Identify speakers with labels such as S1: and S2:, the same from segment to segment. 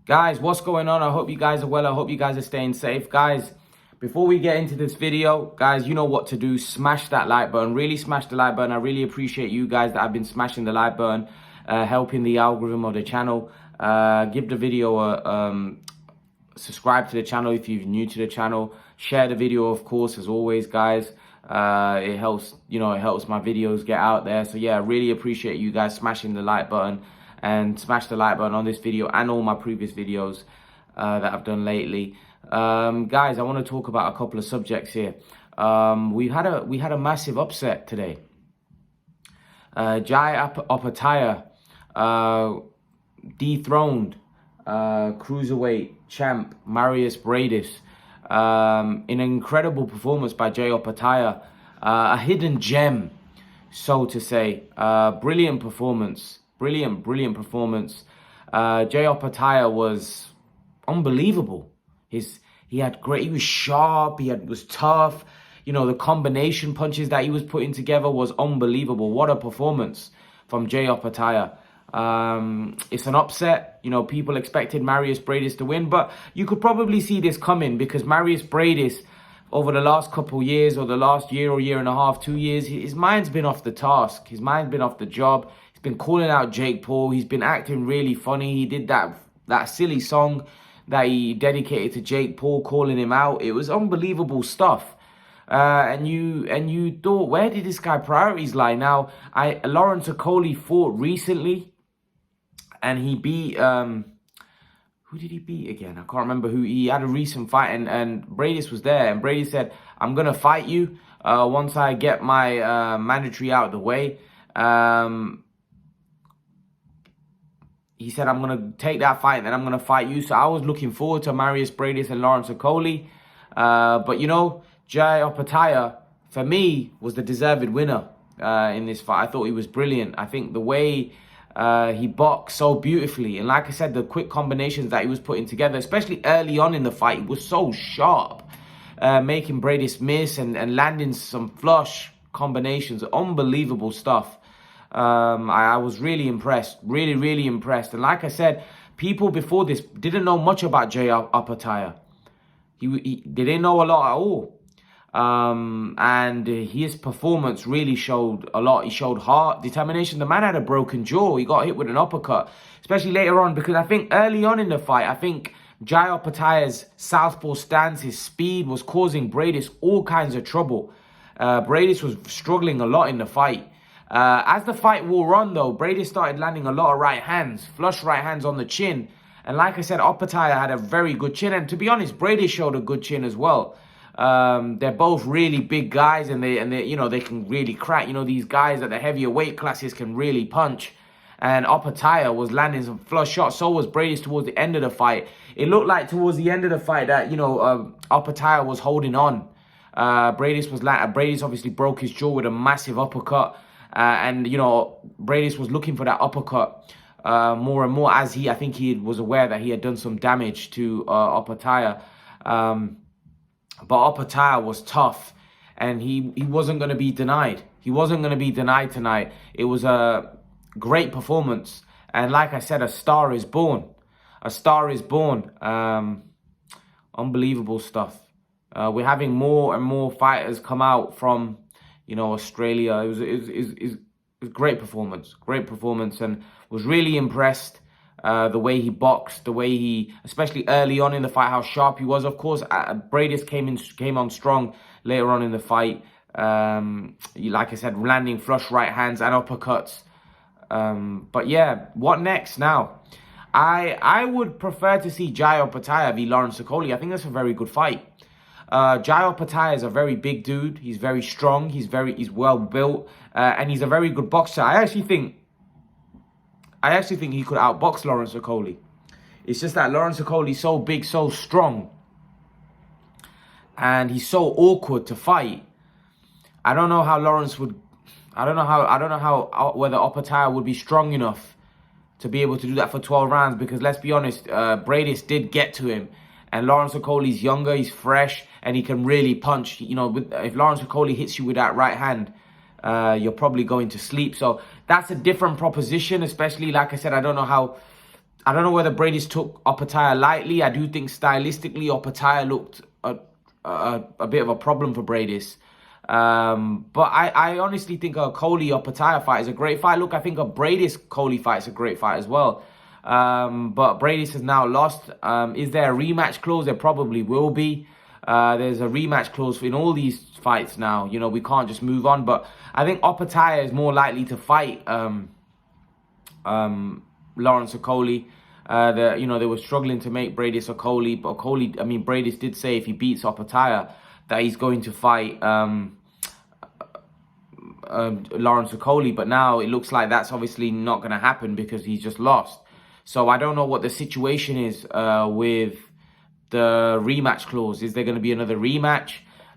S1: Guys, what's going on? I hope you guys are well. I hope you guys are staying safe. Guys, before we get into this video, guys, you know what to do. Smash that like button. Really smash the like button. I really appreciate you guys that have been smashing the like button, helping the algorithm of the channel. Give the video a subscribe to the channel if you're new to the channel. Share the video, of course, as always, guys. It helps, it helps my videos get out there. So yeah, I really appreciate you guys smashing the like button. And smash the like button on this video and all my previous videos that I've done lately. Guys, I want to talk about a couple of subjects here. We had a massive upset today. Opetaia dethroned cruiserweight champ Marius Breidis in an incredible performance by Jai Opetaia, a hidden gem, so to say. Brilliant performance. Brilliant performance. Jai Opetaia was unbelievable. He was sharp, was tough. The combination punches that he was putting together was unbelievable. What a performance from Jai Opetaia. It's an upset. People expected Marius Breidis to win, but you could probably see this coming because Marius Breidis, over the last couple of years, or the last year or year and a half, 2 years, his mind's been off the task. His mind's been off the job. Been calling out Jake Paul. He's been acting really funny. He did that silly song that he dedicated to Jake Paul, calling him out. It was unbelievable stuff. And you thought, where did this guy priorities lie? Now, Lawrence Okoli fought recently, and he beat who did he beat again? I can't remember who. He had a recent fight, and Breidis was there, and Breidis said, "I'm gonna fight you once I get my mandatory out of the way." He said, I'm going to take that fight and then I'm going to fight you. So I was looking forward to Marius Breidis and Lawrence Okoli. But, Jai Opetaia, for me, was the deserved winner in this fight. I thought he was brilliant. I think the way he boxed so beautifully. And like I said, the quick combinations that he was putting together, especially early on in the fight, he was so sharp. Making Breidis miss and landing some flush combinations. Unbelievable stuff. I was really impressed, really impressed. And like I said, people before this didn't know much about Jai Opetaia. They didn't know a lot at all. And his performance really showed a lot. He showed heart, determination. The man had a broken jaw. He got hit with an uppercut, especially later on, because I think early on in the fight, I think Jai Opetaia's southpaw stance, his speed was causing Breidis all kinds of trouble. Breidis was struggling a lot in the fight. As the fight wore on, though, Breidis started landing a lot of right hands, flush right hands on the chin. And like I said, Opetaia had a very good chin. And to be honest, Breidis showed a good chin as well. They're both really big guys, and they can really crack. These guys at the heavier weight classes can really punch. And Opetaia was landing some flush shots. So was Breidis towards the end of the fight. It looked like towards the end of the fight that, Opetaia was holding on. Breidis obviously broke his jaw with a massive uppercut. And Breidis was looking for that uppercut more and more, as I think he was aware that he had done some damage to Opetaia. But Opetaia was tough, and he wasn't going to be denied. He wasn't going to be denied tonight. It was a great performance, and like I said, a star is born. A star is born. Unbelievable stuff. We're having more and more fighters come out from Australia. It was a great performance, and was really impressed. The way he boxed, the way he, especially early on in the fight, how sharp he was. Of course, Breidis came on strong later on in the fight. Like I said, landing flush right hands and uppercuts. But yeah, what next now? I would prefer to see Jai Opetaia v Lawrence Okoli. I think that's a very good fight. Jai Opetaia is a very big dude. He's very strong. He's well built, and he's a very good boxer. I actually think he could outbox Lawrence Okoli. It's just that Lawrence Okoli is so big, so strong, and he's so awkward to fight. I don't know how whether Opetaia would be strong enough to be able to do that for 12 rounds. Because let's be honest, Breidis did get to him. And Lawrence Okoli's younger, he's fresh, and he can really punch. If Lawrence Okoli hits you with that right hand, you're probably going to sleep. So that's a different proposition, especially, like I said, I don't know how I don't know whether Breidis took Opetaia lightly. I do think stylistically Opetaia looked a bit of a problem for Breidis. But I honestly think a Coley-Opetaia fight is a great fight. Look, I think a Breidis-Coley fight is a great fight as well. But Breidis has now lost. Is there a rematch clause? There probably will be. There's a rematch clause in all these fights now. You know, we can't just move on. But I think Opetaia is more likely to fight Lawrence Okolie. You know, they were struggling to make Breidis Okolie, but Okolie, I mean, Breidis did say if he beats Opetaia that he's going to fight Lawrence Okolie, but now it looks like that's obviously not going to happen because he's just lost. So I don't know what the situation is with the rematch clause. Is there going to be another rematch?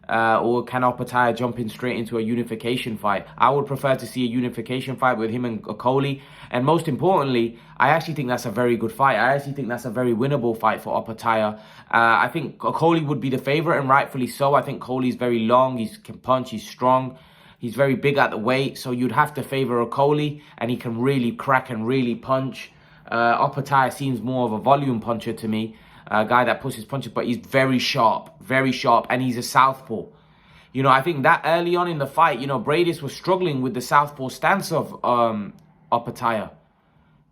S1: Or can Opetaia jump in straight into a unification fight? I would prefer to see a unification fight with him and Okolie. And most importantly, I actually think that's a very good fight. I actually think that's a very winnable fight for Opetaia. I think Okolie would be the favourite, and rightfully so. I think Coley's very long, he can punch, he's strong. He's very big at the weight, so you'd have to favour Okolie, and he can really crack and really punch. Opetaia seems more of a volume puncher to me. A guy that pushes punches, but he's very sharp, and he's a southpaw. You know, I think that early on in the fight, you know, Breidis was struggling with the southpaw stance of Opetaia.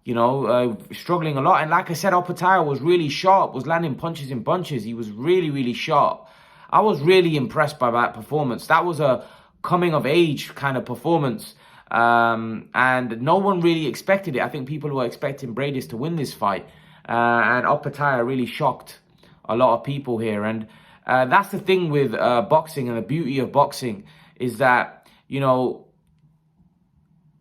S1: You know, struggling a lot. And like I said, Opetaia was really sharp, was landing punches in bunches. He was really, really sharp. I was really impressed by that performance. That was a coming-of-age kind of performance. And no one really expected it. I think people were expecting Breidis to win this fight. And Opetaia really shocked a lot of people here. And that's the thing with boxing, and the beauty of boxing is that, you know,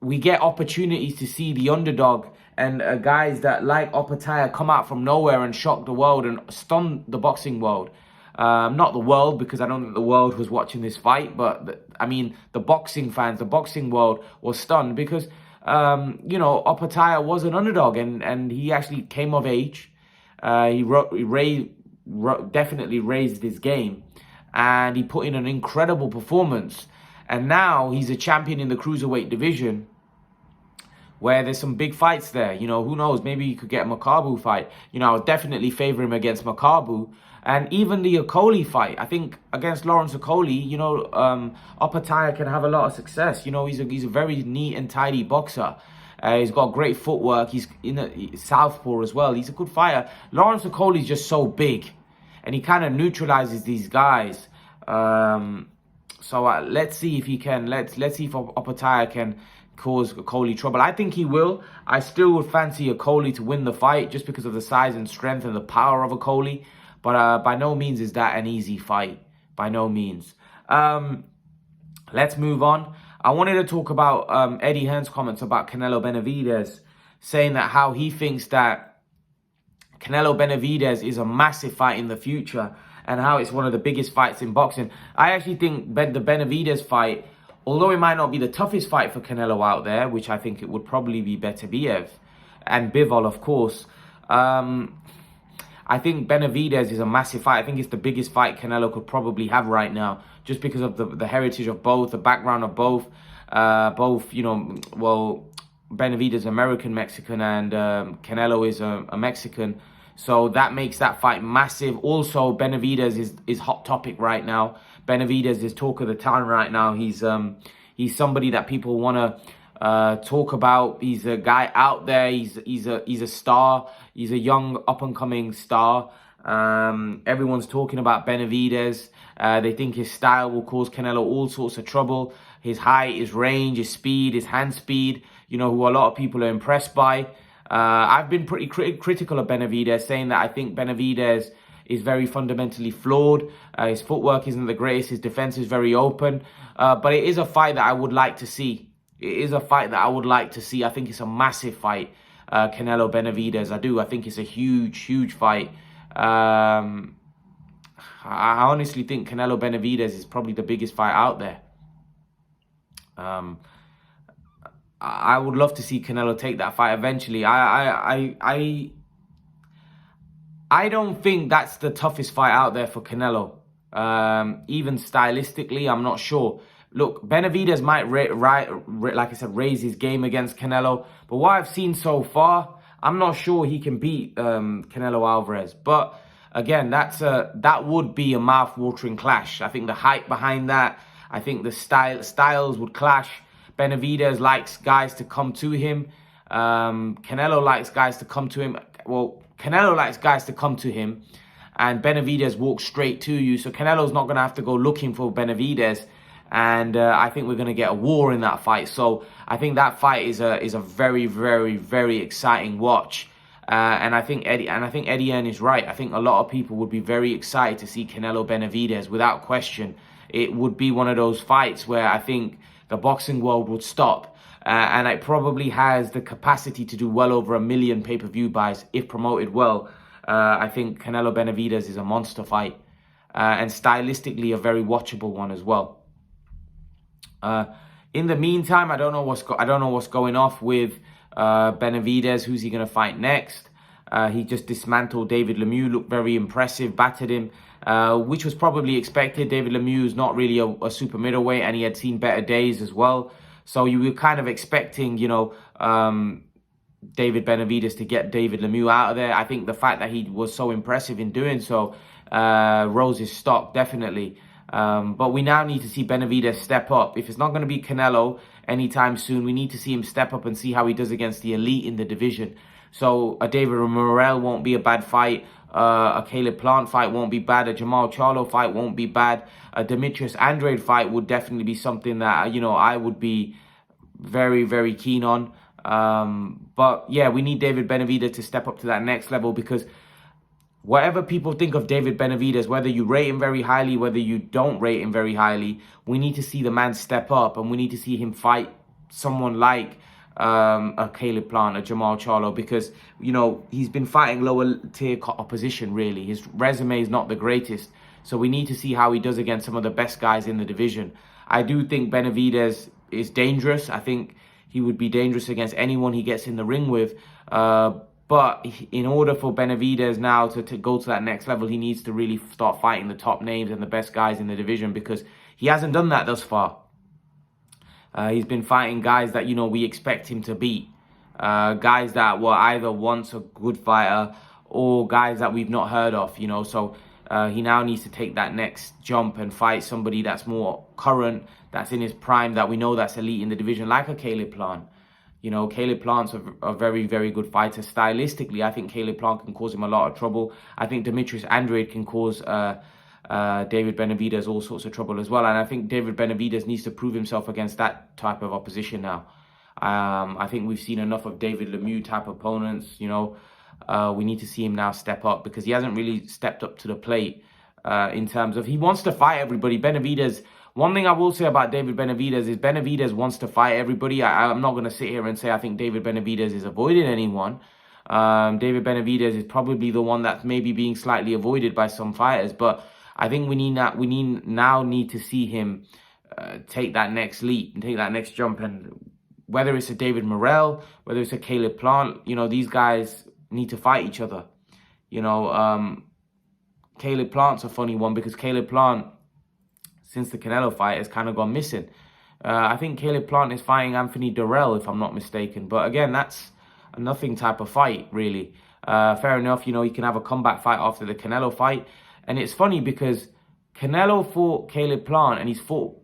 S1: we get opportunities to see the underdog and guys that like Opetaia come out from nowhere and shock the world and stun the boxing world. Not the world, because I don't think the world was watching this fight, but I mean the boxing fans, the boxing world was stunned because you know, Opetaia was an underdog, and he actually came of age. He definitely raised his game, and he put in an incredible performance. And now he's a champion in the cruiserweight division, where there's some big fights there. You know, who knows? Maybe you could get a Makabu fight. You know, I would definitely favor him against Makabu. And even the Okolie fight, I think against Lawrence Okolie, you know, Opetaia can have a lot of success. You know, he's a very neat and tidy boxer. He's got great footwork. He's in a southpaw as well. He's a good fighter. Lawrence Okolie is just so big, and he kind of neutralizes these guys. So let's see if he can. Let's see if Opetaia can cause Okolie trouble. I think he will. I still would fancy Okolie to win the fight just because of the size and strength and the power of Okolie. But by no means is that an easy fight. By no means. Let's move on. I wanted to talk about Eddie Hearn's comments about Canelo Benavidez, saying that how he thinks that Canelo Benavidez is a massive fight in the future and how it's one of the biggest fights in boxing. I actually think the Benavidez fight, although it might not be the toughest fight for Canelo out there, which I think it would probably be Beterbiev and Bivol, of course, I think Benavidez is a massive fight. I think it's the biggest fight Canelo could probably have right now, just because of the heritage of both, the background of both. You know, well, Benavidez is American-Mexican and Canelo is a Mexican. So that makes that fight massive. Also, Benavidez is hot topic right now. Benavidez is talk of the town right now. He's somebody that people want to talk about. He's a guy out there. He's a star. He's a young up and coming star. Everyone's talking about Benavidez. They think his style will cause Canelo all sorts of trouble. His height, his range, his speed, his hand speed, you know, who a lot of people are impressed by. I've been pretty critical of Benavidez, saying that I think Benavidez is very fundamentally flawed. His footwork isn't the greatest. His defense is very open. But it is a fight that I would like to see. It is a fight that I would like to see. I think it's a massive fight, Canelo Benavidez. I do. I think it's a huge, huge fight. I honestly think Canelo Benavidez is probably the biggest fight out there. I would love to see Canelo take that fight eventually. I don't think that's the toughest fight out there for Canelo. Even stylistically, I'm not sure. Look, Benavidez might, like I said, raise his game against Canelo. But what I've seen so far, I'm not sure he can beat Canelo Alvarez. But again, that would be a mouth-watering clash. I think the hype behind that, I think the styles would clash. Benavidez likes guys to come to him. Canelo likes guys to come to him. Well, Canelo likes guys to come to him, and Benavidez walks straight to you. So Canelo's not going to have to go looking for Benavidez. And I think we're going to get a war in that fight. So I think that fight is a very, very, very exciting watch. And I think Eddie Hearn is right. I think a lot of people would be very excited to see Canelo Benavidez, without question. It would be one of those fights where I think the boxing world would stop. And it probably has the capacity to do well over 1 million pay-per-view buys if promoted well. I think Canelo Benavidez is a monster fight. And stylistically a very watchable one as well. In the meantime, I don't know what's going off with Benavidez. Who's he going to fight next? He just dismantled David Lemieux, looked very impressive, battered him, which was probably expected. David Lemieux is not really a super middleweight, and he had seen better days as well. So you were kind of expecting, David Benavidez to get David Lemieux out of there. I think the fact that he was so impressive in doing so rose his stock, definitely. But we now need to see Benavidez step up. If it's not going to be Canelo anytime soon, we need to see him step up and see how he does against the elite in the division. So a David Morrell won't be a bad fight. A Caleb Plant fight won't be bad. A Jamal Charlo fight won't be bad. A Demetrius Andrade fight would definitely be something that, I would be very, very keen on. But yeah, we need David Benavidez to step up to that next level, because whatever people think of David Benavidez, whether you rate him very highly, whether you don't rate him very highly, we need to see the man step up, and we need to see him fight someone like a Caleb Plant, a Jamal Charlo, because, he's been fighting lower tier opposition, really. His resume is not the greatest. So we need to see how he does against some of the best guys in the division. I do think Benavidez is dangerous. I think he would be dangerous against anyone he gets in the ring with. But in order for Benavidez now to go to that next level, he needs to really start fighting the top names and the best guys in the division, because he hasn't done that thus far. He's been fighting guys that, we expect him to beat. Guys that were either once a good fighter or guys that we've not heard of, So he now needs to take that next jump and fight somebody that's more current, that's in his prime, that we know that's elite in the division, like a Caleb Plant. Caleb Plant's a very, very good fighter. Stylistically, I think Caleb Plant can cause him a lot of trouble. I think Demetrius Andrade can cause David Benavidez all sorts of trouble as well. And I think David Benavidez needs to prove himself against that type of opposition now. I think we've seen enough of David Lemieux type opponents. We need to see him now step up, because he hasn't really stepped up to the plate in terms of, he wants to fight everybody. Benavidez, one thing I will say about David Benavidez is Benavidez wants to fight everybody. I'm not going to sit here and say I think David Benavidez is avoiding anyone. David Benavidez is probably the one that's maybe being slightly avoided by some fighters. But I think we need to see him take that next leap and take that next jump. And whether it's a David Morrell, whether it's a Caleb Plant, these guys need to fight each other. Caleb Plant's a funny one, because Caleb Plant, since the Canelo fight, has kind of gone missing. I think Caleb Plant is fighting Anthony Durrell, if I'm not mistaken. But again, that's a nothing type of fight, really. Fair enough, he can have a comeback fight after the Canelo fight. And it's funny because Canelo fought Caleb Plant and he's fought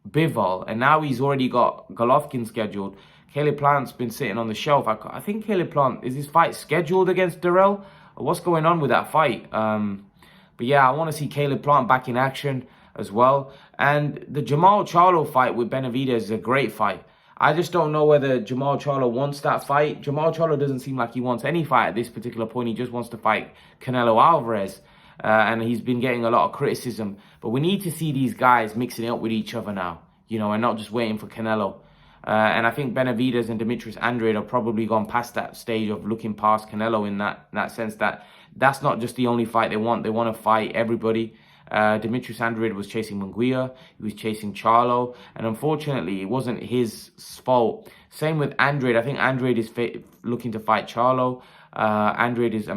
S1: Bivol. And now he's already got Golovkin scheduled. Caleb Plant's been sitting on the shelf. I think Caleb Plant, is his fight scheduled against Durrell? What's going on with that fight? But yeah, I want to see Caleb Plant back in action as well. And the Jamal Charlo fight with Benavidez is a great fight. I just don't know whether Jamal Charlo wants that fight. Jamal Charlo doesn't seem like he wants any fight at this particular point. He just wants to fight Canelo Alvarez. And he's been getting a lot of criticism. But we need to see these guys mixing it up with each other now, and not just waiting for Canelo. And I think Benavidez and Demetrius Andrade have probably gone past that stage of looking past Canelo in that sense, that that's not just the only fight they want. They want to fight everybody. Demetrius Andrade was chasing Munguia, he was chasing Charlo, and unfortunately it wasn't his fault. Same with Andrade. I think Andrade is looking to fight Charlo. Benavidez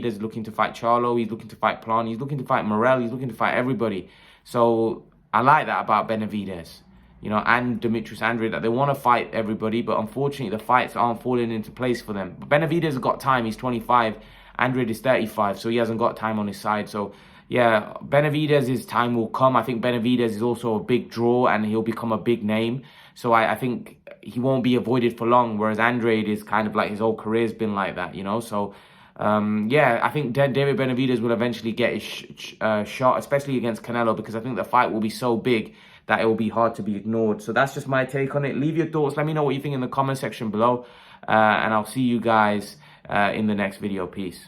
S1: is looking to fight Charlo. He's looking to fight Plant. He's looking to fight Morrell. He's looking to fight everybody. So I like that about Benavidez. you know, and Demetrius Andrade, that they want to fight everybody, but unfortunately the fights aren't falling into place for them. But Benavidez has got time. He's 25. Andrade is 35, so he hasn't got time on his side. So yeah, Benavidez' time will come. I think Benavidez is also a big draw, and he'll become a big name. So I think he won't be avoided for long, whereas Andrade is kind of like his whole career's been like that, you know. So yeah, I think David Benavidez will eventually get his shot, especially against Canelo, because I think the fight will be so big that it will be hard to be ignored. So that's just my take on it. Leave your thoughts. Let me know what you think in the comment section below. And I'll see you guys in the next video. Peace.